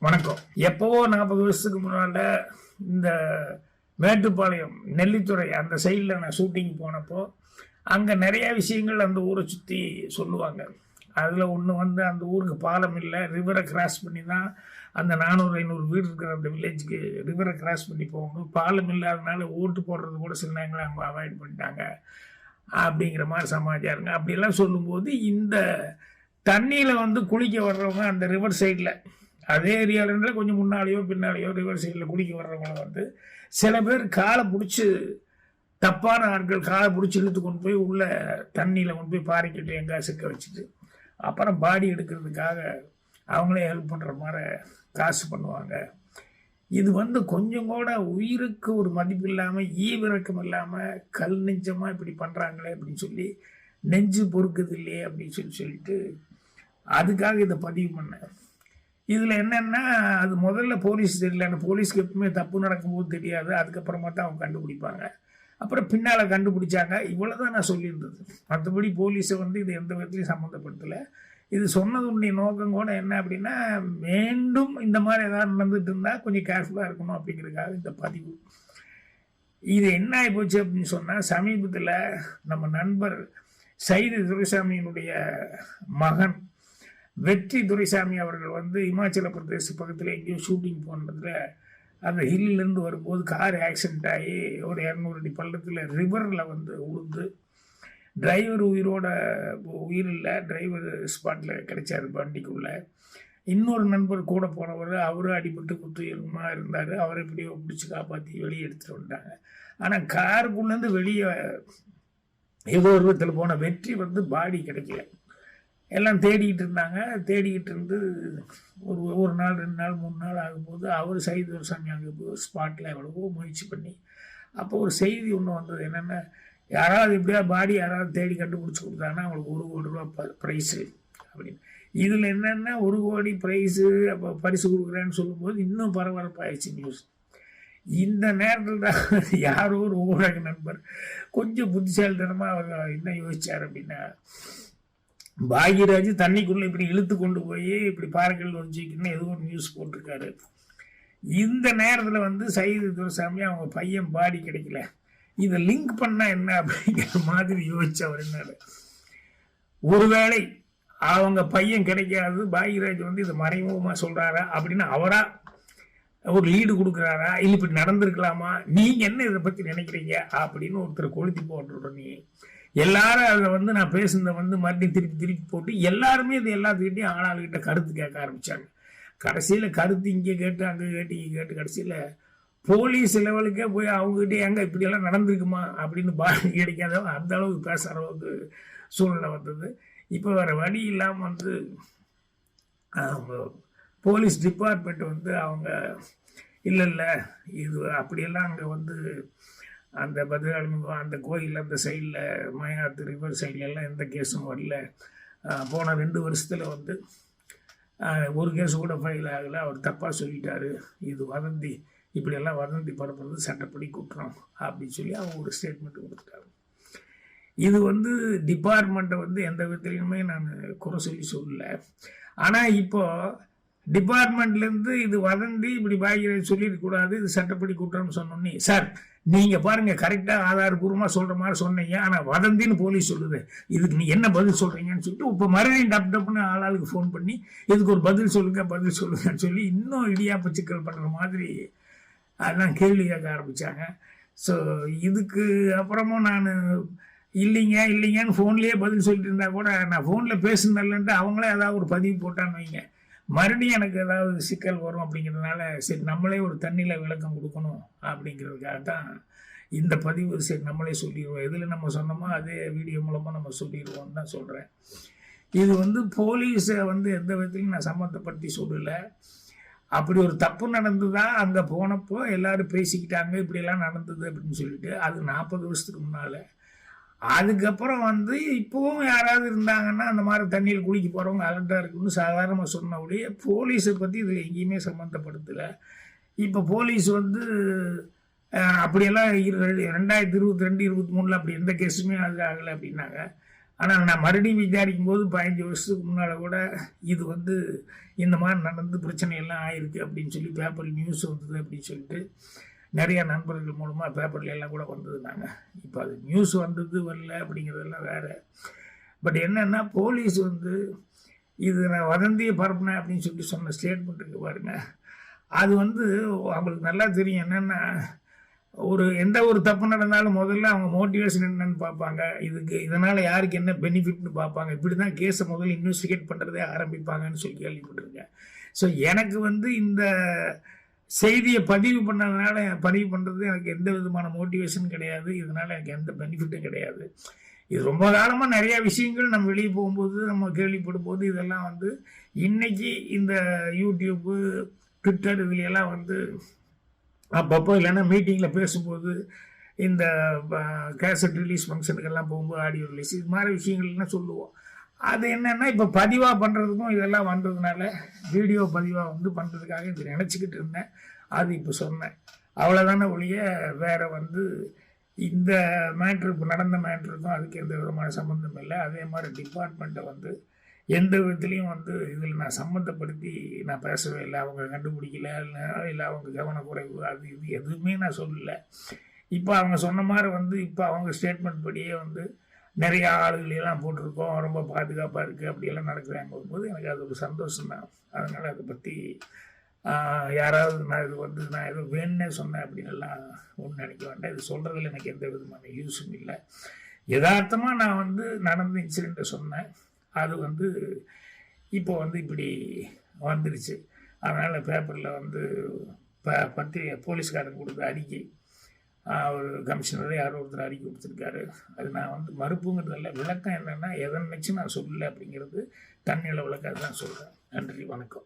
வணக்கம். எப்போவோ 40 வருஷத்துக்கு முன்னால இந்த மேட்டுப்பாளையம் நெல்லித்துறை அந்த சைடில் நான் ஷூட்டிங் போனப்போ அங்கே நிறைய விஷயங்கள் அந்த ஊரை சுற்றி சொல்லுவாங்க. அதில் ஒன்று வந்து அந்த ஊருக்கு பாலம் இல்லை, ரிவரை கிராஸ் பண்ணி தான் அந்த 400-500 வீடு இருக்கிற அந்த வில்லேஜுக்கு ரிவரை கிராஸ் பண்ணி போகணும். பாலம் இல்லாதனால ஓட்டு போடுறது கூட சில நேரங்களில் அவங்க அவாய்ட் பண்ணிட்டாங்க அப்படிங்கிற மாதிரி சமாச்சாரங்க. அப்படியெல்லாம் சொல்லும்போது இந்த தண்ணியில் வந்து குளிக்க வர்றவங்க அந்த ரிவர் சைடில் அதே ஏரியாவில் கொஞ்சம் முன்னாலேயோ பின்னாலேயோ ரிவர் சைடில் குளிக்க வர்றவங்கள வந்து சில பேர் காலை பிடிச்சி தப்பான ஆட்கள் காலை பிடிச்சி இழுத்து கொண்டு போய் உள்ள தண்ணியில் கொண்டு போய் பாறைக்கிட்டு எங்கே சிக்க வச்சுட்டு அப்புறம் பாடி எடுக்கிறதுக்காக அவங்களே ஹெல்ப் பண்ணுற மாதிரி காசு பண்ணுவாங்க. இது வந்து கொஞ்சம் கூட உயிருக்கு ஒரு மதிப்பு இல்லாமல் ஈவிரக்கம் இல்லாமல் கல் நெஞ்சமாக இப்படி பண்ணுறாங்களே அப்படின்னு சொல்லி நெஞ்சு பொறுக்குது இல்லையே அப்படின்னு சொல்லிட்டு அதுக்காக இதை பதிவு பண்ணேன். இதில் என்னென்னா அது முதல்ல போலீஸ் தெரியல, அந்த போலீஸ்க்கு எப்பவுமே தப்பு நடக்கும்போது தெரியாது, அதுக்கப்புறமா தான் அவங்க கண்டுபிடிப்பாங்க. அப்புறம் பின்னால் கண்டுபிடிச்சாங்க. இவ்வளோ தான் நான் சொல்லியிருந்தது. மற்றபடி போலீஸை வந்து இது எந்த விதத்துலையும் சம்மந்தப்படுத்தலை. இது சொன்னதுடைய நோக்கம் கூட என்ன அப்படின்னா, மீண்டும் இந்த மாதிரி ஏதாவது நடந்துட்டு இருந்தால் கொஞ்சம் கேர்ஃபுல்லாக இருக்கணும் அப்படிங்கிறதுக்காக இந்த பதிவு. இது என்ன ஆகிப்போச்சு அப்படின்னு சொன்னால், சமீபத்தில் நம்ம நண்பர் சைது துரைசாமியினுடைய மகன் வெற்றி துரைசாமி அவர்கள் வந்து இமாச்சல பிரதேச பக்கத்தில் எங்கேயோ ஷூட்டிங் போனதில் அந்த ஹில்லேருந்து வரும்போது கார் ஆக்சிடென்ட் ஆகி ஒரு 200 அடி பள்ளத்தில் ரிவரில் வந்து உழுந்து டிரைவர் உயிர் இல்லை, டிரைவர் ஸ்பாட்டில் கிடைச்சார் வண்டிக்குள்ளே. இன்னொரு நண்பர் கூட போனவர் அவரும் அடிபட்டு குத்துயமாக இருந்தார். அவரை எப்படியோ பிடிச்சி காப்பாற்றி வெளியே எடுத்துகிட்டு வந்துட்டாங்க. ஆனால் காருக்குள்ளேருந்து வெளியே ஏதோ ஒரு விதத்தில் போன வெற்றி வந்து பாடி கிடைக்கல. எல்லாம் தேடிக்கிட்டு இருந்தாங்க. தேடிக்கிட்டு இருந்து ஒரு நாள் 2 நாள் 3 நாள் ஆகும்போது அவர் சைது துரைசாமி அங்கே ஸ்பாட்டில் எவ்வளவோ முயற்சி பண்ணி அப்போ ஒரு செய்தி ஒன்று வந்தது. என்னென்னா, யாராவது எப்படியா பாடி யாராவது தேடி கண்டுபிடிச்சி கொடுத்தாங்கன்னா அவங்களுக்கு 1 கோடி ரூபா ப்ரைஸு அப்படின்னு. இதில் என்னென்னா 1 கோடி ப்ரைஸு அப்போ பரிசு கொடுக்குறேன்னு சொல்லும்போது இன்னும் பரபரப்பாகிடுச்சு நியூஸ். இந்த நேரத்தில் தான் யாரோ ஒரு ஊடக நண்பர் கொஞ்சம் புத்திசாலித்தனமாக அவர் என்ன யோசிச்சார் அப்படின்னா, பாக்யராஜ் தண்ணிக்குள்ளே இப்படி இழுத்து கொண்டு போய் இப்படி பாறைகள் வச்சுக்கணும்னு ஏதோ ஒரு நியூஸ் போட்டிருக்காரு. இந்த நேரத்தில் வந்து சைது துரைசாமி அவங்க பையன் பாடி கிடைக்கல, இதை லிங்க் பண்ணால் என்ன அப்படிங்கிற மாதிரி யோசிச்சவர் என்ன, ஒருவேளை அவங்க பையன் கிடைக்காது பாக்யராஜ் வந்து இதை மறைமுகமாக சொல்கிறாரா அப்படின்னு அவரா ஒரு லீடு கொடுக்குறாரா, இல்லை இப்படி நடந்திருக்கலாமா, நீங்கள் என்ன இதை பற்றி நினைக்கிறீங்க அப்படின்னு ஒருத்தர் கொளுத்தி போட்டுருடனே எல்லாரும் அதை வந்து நான் பேசுனதை வந்து மறுபடியும் திருப்பி போட்டு எல்லாருமே இது எல்லாத்துக்கிட்டையும் ஆளாளுக்கிட்ட கருத்து கேட்க ஆரம்பித்தாங்க. கடைசியில் கருத்து இங்கே கேட்டு அங்கே கேட்டு இங்கே கேட்டு கடைசியில் போலீஸ் லெவலுக்கே போய் அவங்ககிட்ட எங்கே இப்படியெல்லாம் நடந்திருக்குமா அப்படின்னு பாடி கிடைக்காதவங்க அந்த அளவுக்கு பேசுகிற அளவுக்கு சூழ்நிலை வந்தது. இப்போ வேறு வழி இல்லாமல் வந்து அவங்க போலீஸ் டிபார்ட்மெண்ட் வந்து அவங்க இல்லை இது அப்படியெல்லாம் அங்கே வந்து அந்த பதினாலு அந்த கோயில் அந்த சைடில் மயாத்து ரிவர் சைட்லெல்லாம் எந்த கேஸும் வரல. போன 2 வருஷத்தில் வந்து ஒரு கேஸ் கூட ஃபைல் ஆகலை. அவர் தப்பாக சொல்லிட்டாரு, இது வதந்தி, இப்படியெல்லாம் வதந்தி பரப்புறது சட்டப்படி குற்றம் அப்படின்னு சொல்லி அவங்க ஒரு ஸ்டேட்மெண்ட் கொடுத்துட்டாங்க. இது வந்து டிபார்ட்மெண்ட்டை வந்து எந்த விதத்துலையுமே நான் குறை சொல்லலை. ஆனால் இப்போது டிபார்ட்மெண்ட்லேருந்து இது வதந்தி இப்படி பாக்யராஜ் சொல்லிடக்கூடாது, இது சட்டப்படி குற்றம்னு சொன்னோன்னே, சார் நீங்கள் பாருங்கள் கரெக்டாக ஆதாரபூர்வமாக சொல்கிற மாதிரி சொன்னீங்க, ஆனால் வதந்தின்னு போலீஸ் சொல்லுது, இதுக்கு நீ என்ன பதில் சொல்கிறீங்கன்னு சொல்லிட்டு இப்போ மறுபடியும் டப்புன்னு ஆளாளுக்கு ஃபோன் பண்ணி இதுக்கு ஒரு பதில் சொல்லுங்கன்னு சொல்லி இன்னும் இடியாப்ப சிக்கல் பண்ணுற மாதிரி அதெல்லாம் கேள்வி கேட்க ஆரம்பித்தாங்க. ஸோ இதுக்கு அப்புறமும் நான் இல்லைங்கன்னு ஃபோன்லேயே பதில் சொல்லிட்டு இருந்தால் கூட நான் ஃபோனில் பேசுனதில்லன்ட்டு அவங்களே ஏதாவது ஒரு பதிவு போட்டான்னு வைங்க, மறுபடியும் எனக்கு ஏதாவது சிக்கல் வரும் அப்படிங்கிறதுனால சரி நம்மளே ஒரு தண்ணியில் விளக்கம் கொடுக்கணும் அப்படிங்கிறதுக்காக தான் இந்த பதிவு. சரி நம்மளே சொல்லிடுவோம், எதில் நம்ம சொன்னோமோ அதே வீடியோ மூலமாக நம்ம சொல்லிடுவோம்னு தான் சொல்கிறேன். இது வந்து போலீஸை வந்து எந்த விதத்துலையும் நான் சம்மந்தப்படுத்தி சொல்லலை. அப்படி ஒரு தப்பு நடந்து தான் அங்கே போனப்போ எல்லோரும் பேசிக்கிட்டாங்க இப்படியெல்லாம் நடந்தது அப்படின்னு சொல்லிட்டு. அது 40 வருஷத்துக்கு முன்னால். அதுக்கப்புறம் வந்து இப்போவும் யாராவது இருந்தாங்கன்னா அந்த மாதிரி தண்ணியில் குளிக்க போகிறவங்க அலர்ட்டாக இருக்குன்னு சாதாரணமாக சொன்னபடியே போலீஸை பற்றி இதில் எங்கேயுமே சம்மந்தப்படுத்தலை. இப்போ போலீஸ் வந்து அப்படியெல்லாம் 2022-23 அப்படி எந்த கேஸுமே அது ஆகலை அப்படின்னாங்க. ஆனால் நான் மறுபடியும் விசாரிக்கும் போது 15 வருஷத்துக்கு முன்னால் கூட இது வந்து இந்த மாதிரி நடந்து பிரச்சனையெல்லாம் ஆயிருக்கு அப்படின்னு சொல்லி பேப்பரில் நியூஸ் வந்தது அப்படின்னு சொல்லிட்டு நிறையா நண்பர்கள் மூலமாக பேப்பரில் எல்லாம் கூட வந்ததுனாங்க. இப்போ அது நியூஸ் வந்தது வரல அப்படிங்கிறதெல்லாம் வேறு. பட் என்னென்னா போலீஸ் வந்து இது நான் வதந்தியை பரப்புனேன் அப்படின்னு சொல்லிட்டு சொன்ன ஸ்டேட்மெண்ட் இருக்கு பாருங்க, அது வந்து அவங்களுக்கு நல்லா தெரியும். என்னென்னா எந்த ஒரு தப்பு நடந்தாலும் முதல்ல அவங்க மோட்டிவேஷன் என்னன்னு பார்ப்பாங்க, இதனால் யாருக்கு என்ன பெனிஃபிட்னு பார்ப்பாங்க. இப்படி தான் கேஸை முதல்ல இன்வெஸ்டிகேட் பண்ணுறதே ஆரம்பிப்பாங்கன்னு சொல்லி கேள்விப்பட்டிருக்கேன். ஸோ எனக்கு வந்து இந்த செய்தியை பதிவு பண்ணுறது எனக்கு எந்த விதமான மோட்டிவேஷன் கிடையாது. இதனால் எனக்கு எந்த பெனிஃபிட்டும் கிடையாது. இது ரொம்ப காலமாக நிறையா விஷயங்கள் நம்ம வெளியே போகும்போது நம்ம கேள்விப்படும் போது இதெல்லாம் வந்து இன்னைக்கு இந்த யூடியூப்பு, ட்விட்டர் இதுலையெல்லாம் வந்து அப்பப்போ இல்லைன்னா மீட்டிங்கில் பேசும்போது இந்த கேசட் ரிலீஸ் ஃபங்க்ஷனுக்கெல்லாம் போகும்போது ஆடியோ ரிலீஸ் இது மாதிரி விஷயங்கள்லாம் சொல்லுவோம். அது என்னென்னா இப்போ பதிவாக பண்ணுறதுக்கும் இதெல்லாம் வந்ததுனால வீடியோ பதிவாக வந்து பண்ணுறதுக்காக இது நினச்சிக்கிட்டு இருந்தேன். அது இப்போ சொன்னேன் அவ்வளோதானே ஒழிய வேறு வந்து இந்த மேட்ரு இப்போ நடந்த மேட்ருக்கும் அதுக்கு எந்த விதமான சம்மந்தம் இல்லை. அதே மாதிரி டிபார்ட்மெண்ட்டை வந்து எந்த விதத்துலேயும் வந்து இதில் நான் சம்மந்தப்படுத்தி நான் பேசவே இல்லை. அவங்க கண்டுபிடிக்கல இல்லை அவங்க கவனக்குறைவு அது இது எதுவுமே நான் சொல்லலை. இப்போ அவங்க சொன்ன மாதிரி வந்து இப்போ அவங்க ஸ்டேட்மெண்ட் படியே வந்து நிறையா ஆளுகளெல்லாம் போட்டிருக்கோம், ரொம்ப பாதுகாப்பாக இருக்குது அப்படியெல்லாம் நடக்கிறாங்க போது எனக்கு அது ஒரு சந்தோஷம் தான். அதனால் அதை பற்றி யாராவது நான் ஏதோ வேணுன்னே சொன்னேன் அப்படின்னுலாம் ஒன்றும் நினைக்க வேண்டாம். இது சொல்கிறதுல எனக்கு எந்த விதமான யூஸும் இல்லை. யதார்த்தமாக நான் வந்து நடந்த இன்சிடெண்ட்டை சொன்னேன். அது வந்து இப்போ வந்து இப்படி வந்துருச்சு. அதனால் பேப்பரில் வந்து பத்திரிகை போலீஸ்காரங்க கொடுத்த அறிக்கை, ஒரு கமிஷனரை யாரோ ஒருத்தர் அறிக்கை கொடுத்துருக்காரு. அது நான் வந்து மறுப்புங்கிறதில்ல, விளக்கம் என்னென்னா எதை நினச்சி நான் சொல்லலை அப்படிங்கிறது தன்னிலை விளக்கம் தான் சொல்கிறேன். நன்றி, வணக்கம்.